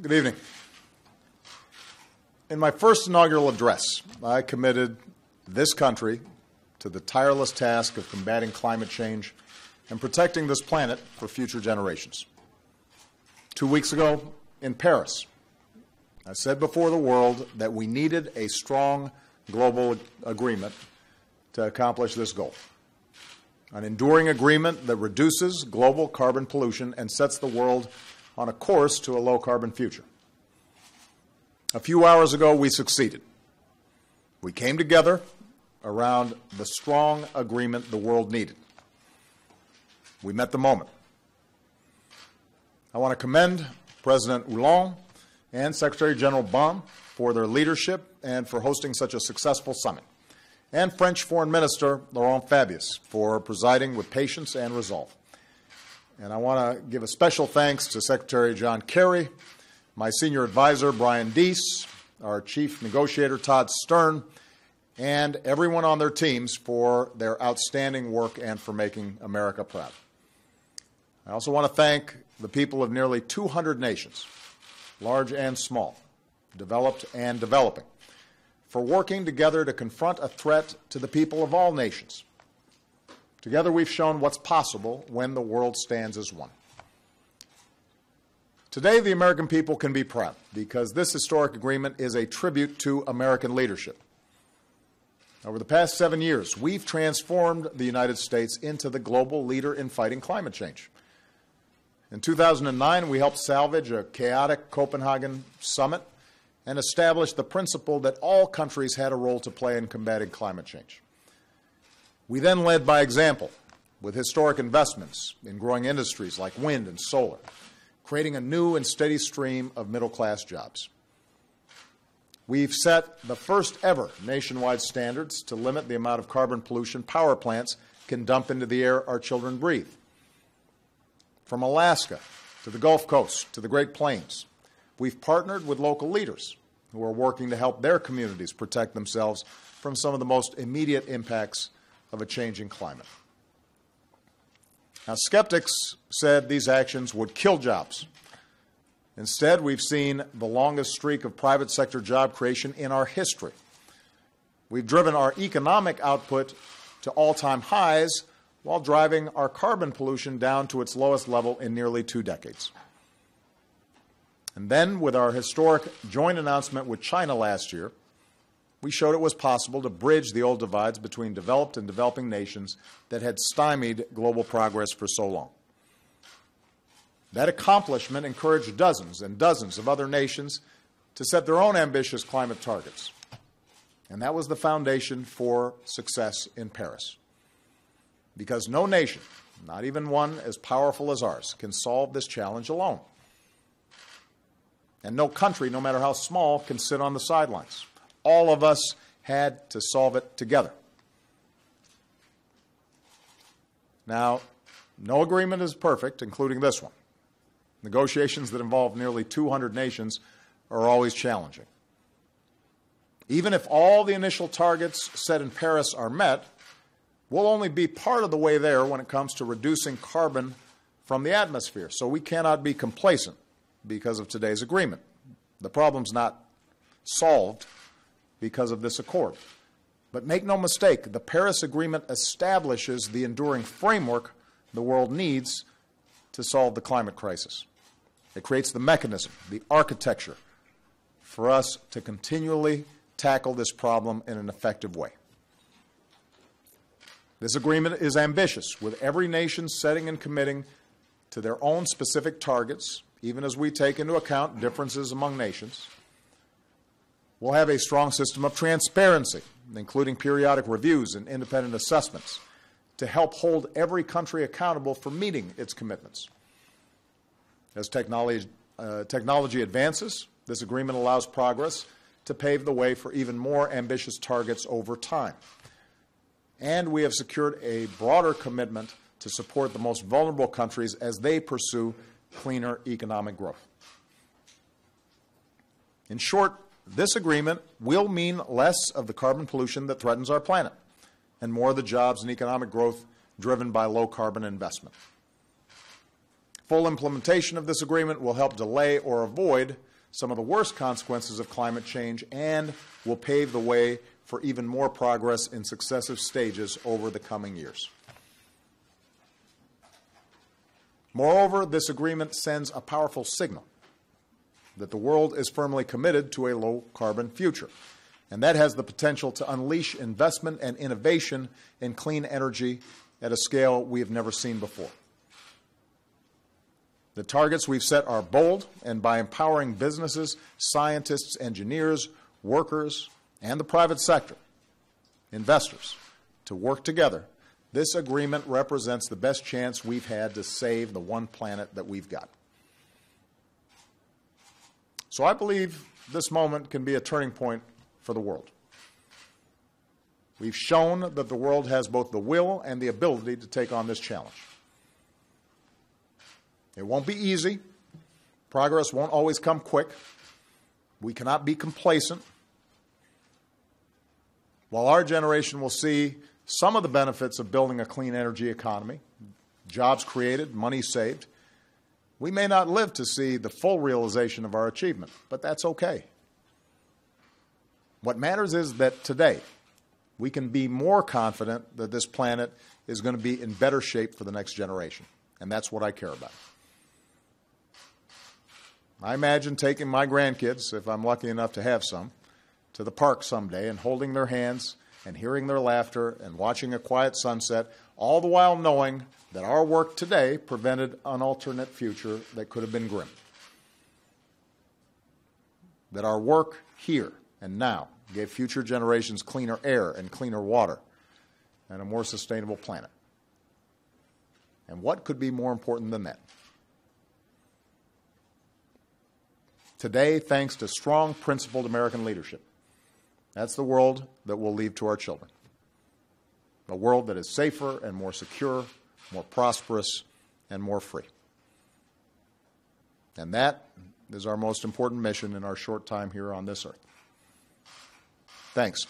Good evening. In my first inaugural address, I committed this country to the tireless task of combating climate change and protecting this planet for future generations. 2 weeks ago in Paris, I said before the world that we needed a strong global agreement to accomplish this goal, an enduring agreement that reduces global carbon pollution and sets the world on a course to a low-carbon future. A few hours ago, we succeeded. We came together around the strong agreement the world needed. We met the moment. I want to commend President Hollande and Secretary General Bon for their leadership and for hosting such a successful summit, and French Foreign Minister Laurent Fabius for presiding with patience and resolve. And I want to give a special thanks to Secretary John Kerry, my senior advisor Brian Deese, our chief negotiator Todd Stern, and everyone on their teams for their outstanding work and for making America proud. I also want to thank the people of nearly 200 nations, large and small, developed and developing, for working together to confront a threat to the people of all nations. Together we've shown what's possible when the world stands as one. Today the American people can be proud because this historic agreement is a tribute to American leadership. Over the past 7 years, we've transformed the United States into the global leader in fighting climate change. In 2009, we helped salvage a chaotic Copenhagen summit and establish the principle that all countries had a role to play in combating climate change. We then led by example with historic investments in growing industries like wind and solar, creating a new and steady stream of middle-class jobs. We've set the first ever nationwide standards to limit the amount of carbon pollution power plants can dump into the air our children breathe. From Alaska to the Gulf Coast to the Great Plains, we've partnered with local leaders who are working to help their communities protect themselves from some of the most immediate impacts of a changing climate. Now, skeptics said these actions would kill jobs. Instead, we've seen the longest streak of private sector job creation in our history. We've driven our economic output to all-time highs while driving our carbon pollution down to its lowest level in nearly 2 decades. And then, with our historic joint announcement with China last year, we showed it was possible to bridge the old divides between developed and developing nations that had stymied global progress for so long. That accomplishment encouraged dozens and dozens of other nations to set their own ambitious climate targets. And that was the foundation for success in Paris. Because no nation, not even one as powerful as ours, can solve this challenge alone. And no country, no matter how small, can sit on the sidelines. All of us had to solve it together. Now, no agreement is perfect, including this one. Negotiations that involve nearly 200 nations are always challenging. Even if all the initial targets set in Paris are met, we'll only be part of the way there when it comes to reducing carbon from the atmosphere. So we cannot be complacent because of today's agreement. The problem's not solved because of this accord. But make no mistake, the Paris Agreement establishes the enduring framework the world needs to solve the climate crisis. It creates the mechanism, the architecture, for us to continually tackle this problem in an effective way. This agreement is ambitious, with every nation setting and committing to their own specific targets, even as we take into account differences among nations. We'll have a strong system of transparency, including periodic reviews and independent assessments, to help hold every country accountable for meeting its commitments. As technology advances, this agreement allows progress to pave the way for even more ambitious targets over time. And we have secured a broader commitment to support the most vulnerable countries as they pursue cleaner economic growth. In short, this agreement will mean less of the carbon pollution that threatens our planet and more of the jobs and economic growth driven by low-carbon investment. Full implementation of this agreement will help delay or avoid some of the worst consequences of climate change and will pave the way for even more progress in successive stages over the coming years. Moreover, this agreement sends a powerful signal that the world is firmly committed to a low-carbon future, and that has the potential to unleash investment and innovation in clean energy at a scale we have never seen before. The targets we've set are bold, and by empowering businesses, scientists, engineers, workers, and the private sector, investors, to work together, this agreement represents the best chance we've had to save the one planet that we've got. So I believe this moment can be a turning point for the world. We've shown that the world has both the will and the ability to take on this challenge. It won't be easy. Progress won't always come quick. We cannot be complacent. While our generation will see some of the benefits of building a clean energy economy, jobs created, money saved, we may not live to see the full realization of our achievement, but that's okay. What matters is that today we can be more confident that this planet is going to be in better shape for the next generation, and that's what I care about. I imagine taking my grandkids, if I'm lucky enough to have some, to the park someday and holding their hands and hearing their laughter and watching a quiet sunset, all the while knowing that our work today prevented an alternate future that could have been grim. That our work here and now gave future generations cleaner air and cleaner water and a more sustainable planet. And what could be more important than that? Today, thanks to strong, principled American leadership, that's the world that we'll leave to our children. A world that is safer and more secure, more prosperous, and more free. And that is our most important mission in our short time here on this earth. Thanks.